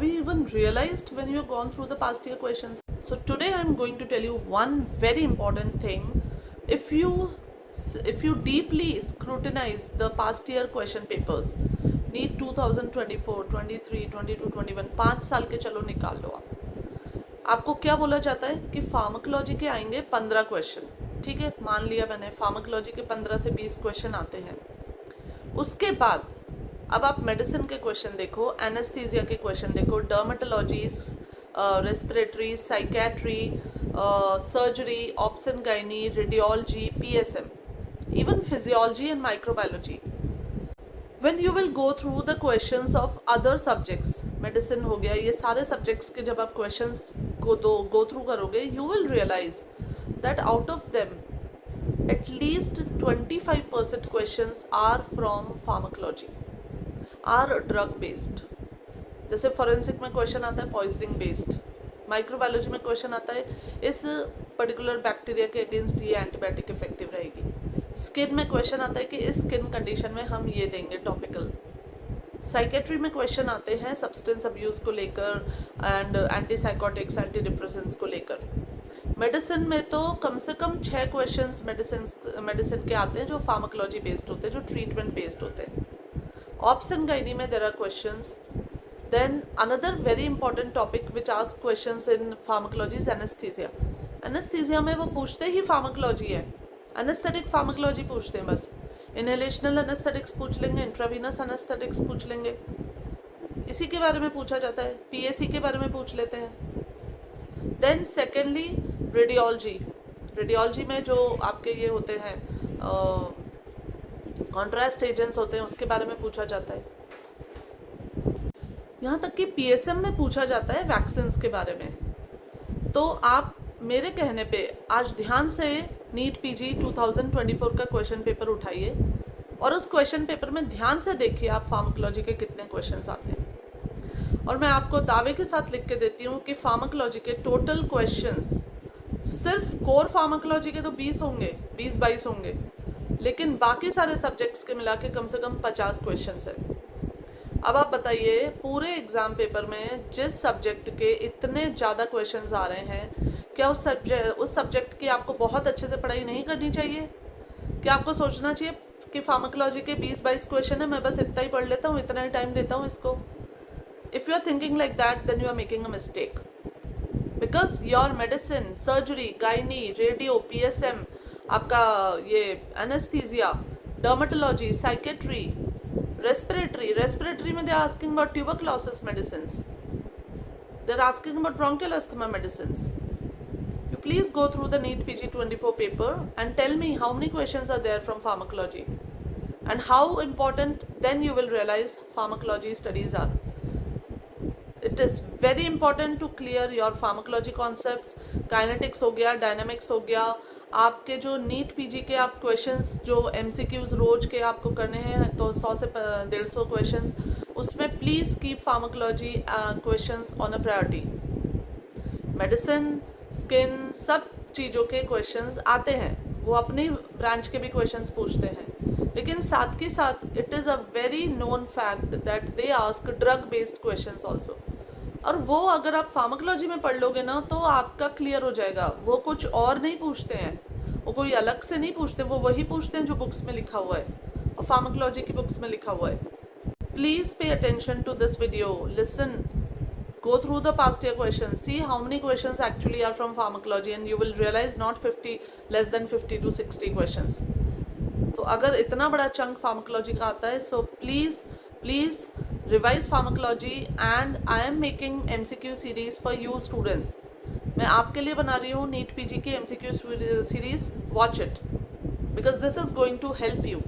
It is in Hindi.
Have you even realized when you have gone through the past year questions? So today I'm going to tell you one very important thing. If you deeply scrutinize the past year question papers, NEET 2024, 23, 22, 21, 5 साल के चलो निकाल लो आपको क्या बोला जाता है कि फार्माकोलॉजी के आएंगे 15 क्वेश्चन, ठीक है, मान लिया मैंने फार्माकोलॉजी के 15 से 20 क्वेश्चन आते हैं। उसके बाद अब आप मेडिसिन के क्वेश्चन देखो, एनेस्थीसिया के क्वेश्चन देखो, dermatology, respiratory, psychiatry, surgery, option gynae, radiology, PSM, even physiology and microbiology. When you will go through the questions of other subjects, medicine हो गया, ये सारे subjects के जब आप questions को go through करोगे, you will realize that out of them at least 25% questions are from pharmacology, are drug based. जैसे फोरेंसिक में क्वेश्चन आता है पॉइजनिंग बेस्ड, माइक्रोबायोलॉजी में क्वेश्चन आता है इस पर्टिकुलर बैक्टीरिया के अगेंस्ट ये एंटीबायोटिक इफेक्टिव रहेगी, स्किन में क्वेश्चन आता है कि इस स्किन कंडीशन में हम ये देंगे टॉपिकल, साइकेट्री में क्वेश्चन आते हैं सब्सटेंस अब्यूज़ को लेकर एंड एंटीसाइकोटिक्स, एंटी डिप्रेसेंट्स को लेकर। मेडिसिन में तो कम से कम 6 क्वेश्चंस मेडिसिन के आते हैं जो फार्माकोलॉजी बेस्ड होते हैं, जो ट्रीटमेंट बेस्ड होते हैं। ऑप्शन गाइनी में there are questions. Then another very important topic which asks questions in pharmacology is anesthesia. Anesthesia में वो पूछते ही pharmacology है, anesthetic pharmacology पूछते हैं बस, inhalational anesthetics पूछ लेंगे, intravenous anesthetics पूछ लेंगे, इसी के बारे में पूछा जाता है, PAC के बारे में पूछ लेते हैं। Then secondly radiology, radiology में जो आपके ये होते हैं contrast agents होते हैं उसके बारे में पूछा जाता है। यहाँ तक कि पीएसएम में पूछा जाता है वैक्सीन्स के बारे में। तो आप मेरे कहने पे आज ध्यान से नीट पीजी 2024 का क्वेश्चन पेपर उठाइए और उस क्वेश्चन पेपर में ध्यान से देखिए आप फार्माकोलॉजी के कितने क्वेश्चंस आते हैं। और मैं आपको दावे के साथ लिख के देती हूँ कि फार्माकोलॉजी के टोटल क्वेश्चंस सिर्फ कोर फार्माकोलॉजी के तो 20 होंगे, 20-22 होंगे, लेकिन बाकी सारे सब्जेक्ट्स के मिला के कम से कम 50 क्वेश्चंस है। अब आप बताइए पूरे एग्ज़ाम पेपर में जिस सब्जेक्ट के इतने ज़्यादा क्वेश्चंस आ रहे हैं, क्या उस सब्जेक्ट की आपको बहुत अच्छे से पढ़ाई नहीं करनी चाहिए? क्या आपको सोचना चाहिए कि फार्माकोलॉजी के 20-22 क्वेश्चन है, मैं बस इतना ही पढ़ लेता हूँ, इतना ही टाइम देता हूँ इसको? If you are thinking like that then you are making a mistake, because your medicine, surgery, gynae, radio, PSM, आपका ये एनेस्थीसिया, डर्मेटोलॉजी, साइकेट्री, respiratory में they are asking about tuberculosis medicines, they are asking about bronchial asthma medicines. You please go through the NEET PG 24 paper and tell me how many questions are there from pharmacology and how important then you will realize pharmacology studies are. It is very important to clear your pharmacology concepts, kinetics हो गया, dynamics हो गया, आपके जो नीट पीजी के आप क्वेश्चंस जो एमसीक्यूज रोज के आपको करने हैं तो 100 से 150 क्वेश्चंस, उसमें please keep pharmacology questions on a priority. Medicine, skin, सब चीज़ों के क्वेश्चंस आते हैं, वो अपनी ब्रांच के भी क्वेश्चंस पूछते हैं, लेकिन साथ के साथ it is a very known fact that they ask drug based questions also. और वो अगर आप फार्माकोलॉजी में पढ़ लोगे ना तो आपका क्लियर हो जाएगा, वो कुछ और नहीं पूछते हैं, वो कोई अलग से नहीं पूछते, वो वही पूछते हैं जो बुक्स में लिखा हुआ है और फार्माकोलॉजी की बुक्स में लिखा हुआ है। Please pay attention to this video, listen, go through the past year questions, see how many questions actually are from pharmacology and you will realize not 50, less than 50 to 60 questions. तो अगर इतना बड़ा चंक फार्माकोलॉजी का आता है, so please revise pharmacology and I am making MCQ series for you students. मैं आपके लिए बना रही हूँ नीट पीजी की MCQ series, watch it because this is going to help you.